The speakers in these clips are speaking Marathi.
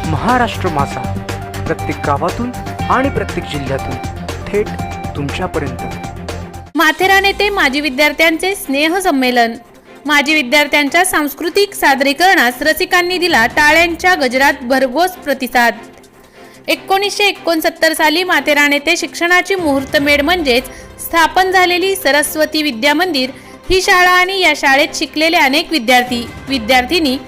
महाराष्ट्र माझा, प्रत्येक गावातून आणि प्रत्येक जिल्ह्यातून थेट तुमच्यापर्यंत। माथेरान येथे माजी विद्यार्थ्यांचे स्नेह संमेलन। माजी विद्यार्थ्यांच्या सांस्कृतिक सादरीकरणास रसिकांनी दिला टाळ्यांच्या गजरात भरघोस प्रतिसाद। 1969 साली माथेरान येथे शिक्षणाची मुहूर्तमेढ म्हणजेच स्थापन झालेली सरस्वती विद्या मंदिर ही शाळा आणि या शाळेत शिकलेले अनेक विद्यार्थिनी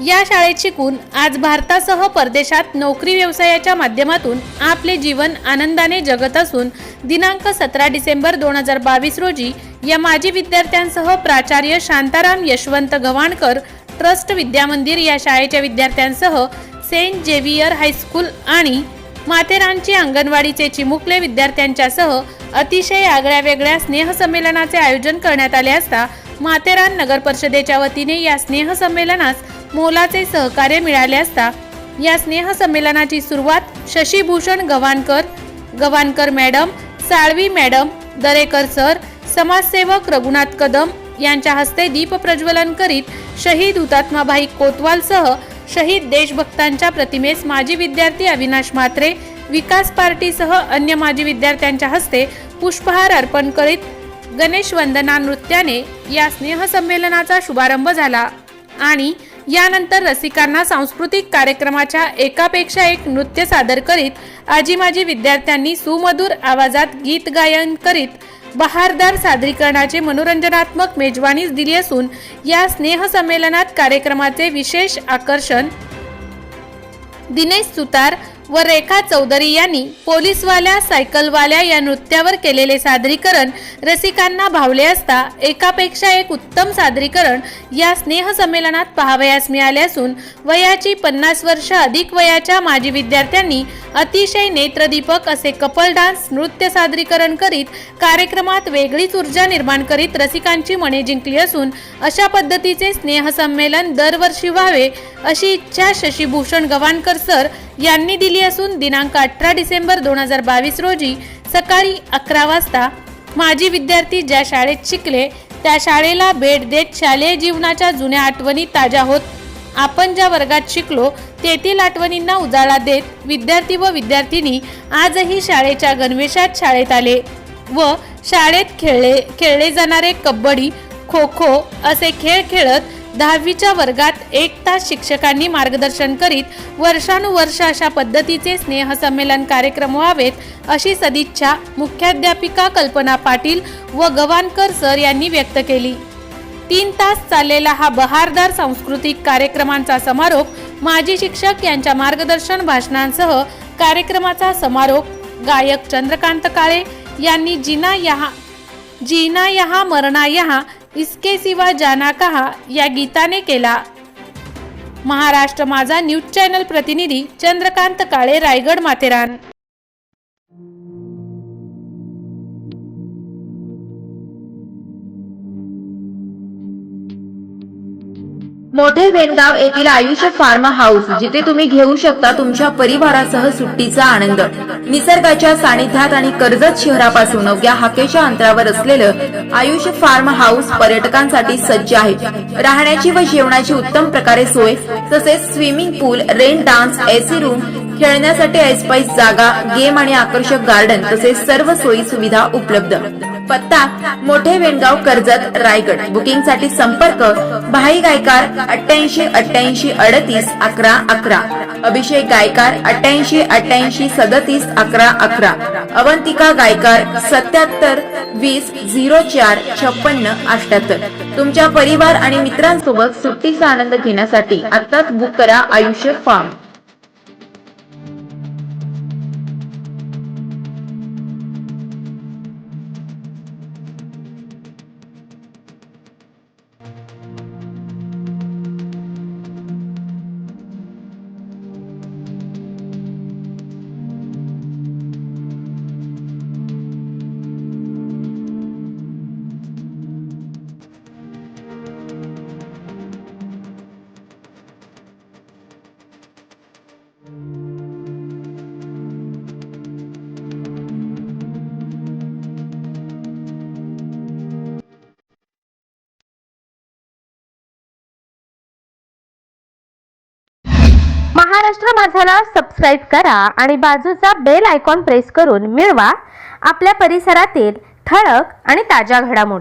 या शाळेत शिकून आज भारतासह परदेशात नोकरी व्यवसायाच्या माध्यमातून आपले जीवन आनंदाने जगत असून दिनांक 17 डिसेंबर 2022 रोजी या माजी विद्यार्थ्यांसह प्राचार्य शांताराम यशवंत गव्हाणकर ट्रस्ट विद्यामंदिर या शाळेच्या विद्यार्थ्यांसह सेंट जेवियर हायस्कूल आणि माथेरानची अंगणवाडीचे चिमुकले विद्यार्थ्यांच्यासह अतिशय आगळ्यावेगळ्या स्नेहसंमेलनाचे आयोजन करण्यात आले असता माथेरान नगर परिषदेच्या वतीने या स्नेहसंमेलनास मोलाचे सहकार्य मिळाले असता या स्नेहसंमेलनाची सुरुवात Shashibhushan Gavhankar madam, Salvi madam, Darekar sir, समाजसेवक रघुनाथ कदम यांच्या हस्ते दीप प्रज्वलन करीत शहीद हुतात्माबाई कोतवालसह शहीद देशभक्तांच्या प्रतिमेस माजी विद्यार्थी अविनाश म्हात्रे, विकास पार्टीसह अन्य माजी विद्यार्थ्यांच्या हस्ते पुष्पहार अर्पण करीत गणेश वंदना नृत्याने या स्नेहसंमेलनाचा शुभारंभ झाला आणि यानंतर रसिकांना सांस्कृतिक कार्यक्रमाच्या एकापेक्षा एक नृत्य सादर करीत आजी माजी विद्यार्थ्यांनी सुमधुर आवाजात गीत गायन करीत बहारदार सादरीकरणाचे मनोरंजनात्मक मेजवानीच दिली असून या स्नेहसंमेलनात कार्यक्रमाचे विशेष आकर्षण दिनेश सुतार व रेखा चौधरी यांनी पोलीसवाल्या सायकलवाल्या या नृत्यावर केलेले सादरीकरण रसिकांना भावले असता एकापेक्षा एक उत्तम सादरीकरण या स्नेहसंमेलनात पाहावयास मिळाले असून वयाची 50 वर्ष अधिक वयाच्या माजी विद्यार्थ्यांनी अतिशय नेत्रदीपक असे कपल डान्स नृत्य सादरीकरण करीत कार्यक्रमात वेगळीच ऊर्जा निर्माण करीत रसिकांची मने जिंकली असून अशा पद्धतीचे स्नेहसंमेलन दरवर्षी व्हावे अशी इच्छा शशीभूषण गव्हाणकर सर यांनी दिली असून दिनांक 18 डिसेंबर 2022 रोजी सकाळी 11 वाजता माजी विद्यार्थी ज्या शाळेत शिकले त्या शाळेला भेट देत शालेय जीवनाच्या जुन्या आठवणी ताज्या होत आपण ज्या वर्गात शिकलो तेथील आठवणींना उजाळा देत विद्यार्थी व विद्यार्थिनी आजही शाळेच्या गणवेशात शाळेत आले व शाळेत खेळले जाणारे कबड्डी, खो खो असे खेळ खेळत 10वीच्या वर्गात 1 तास शिक्षकांनी मार्गदर्शन करीत वर्षानुवर्ष अशा पद्धतीचे स्नेहसंमेलन कार्यक्रम व्हावेत अशी सदिच्छा मुख्याध्यापिका कल्पना पाटील व गव्हाणकर सर यांनी व्यक्त केली। 3 तास चाललेला हा बहारदार सांस्कृतिक कार्यक्रमांचा समारोप माजी शिक्षक यांच्या मार्गदर्शन भाषणांसह कार्यक्रमाचा समारोप गायक चंद्रकांत काळे यांनी जीना यहाँ मरना यहाँ इसके सिवा जाना कहा या गीताने केला। महाराष्ट्र माझा न्यूज चॅनल प्रतिनिधी चंद्रकांत काळे, रायगड, माथेरान। मोठे वेणगाव येथील आयुष फार्म हाऊस, जिथे तुम्ही घेऊ शकता तुमच्या परिवारासह सुट्टीचा आनंद। निसर्गाच्या सानिध्यात आणि कर्जत शहरापासून अवघ्या हाकेच्या अंतरावर असलेलं आयुष फार्म हाऊस पर्यटकांसाठी सज्ज आहे। राहण्याची व जेवणाची उत्तम प्रकारे सोय, तसेच स्विमिंग पूल, रेन डान्स, एसी रूम, खेळण्यासाठी ऐसपैस जागा, गेम आणि आकर्षक गार्डन तसेच सर्व सोयी सुविधा उपलब्ध। पत्ता मोठे वेणगाव, कर्जत, रायगड। बुकिंग साठी संपर्क भाई गायकार 88 88 38 11 11, अभिषेक गायकार 88 88 37 11 11, अवंतिका गायकार 77 20 04 56 78। तुमच्या परिवार आणि मित्रांसोबत सुट्टीचा आनंद घेण्यासाठी आताच बुक करा आयुष्य फार्म। महाराष्ट्र माझाला सबस्क्राईब करा आणि बाजूचा बेल आयकॉन प्रेस करून मिळवा आपल्या परिसरातील ठळक आणि ताज्या घडामोडी।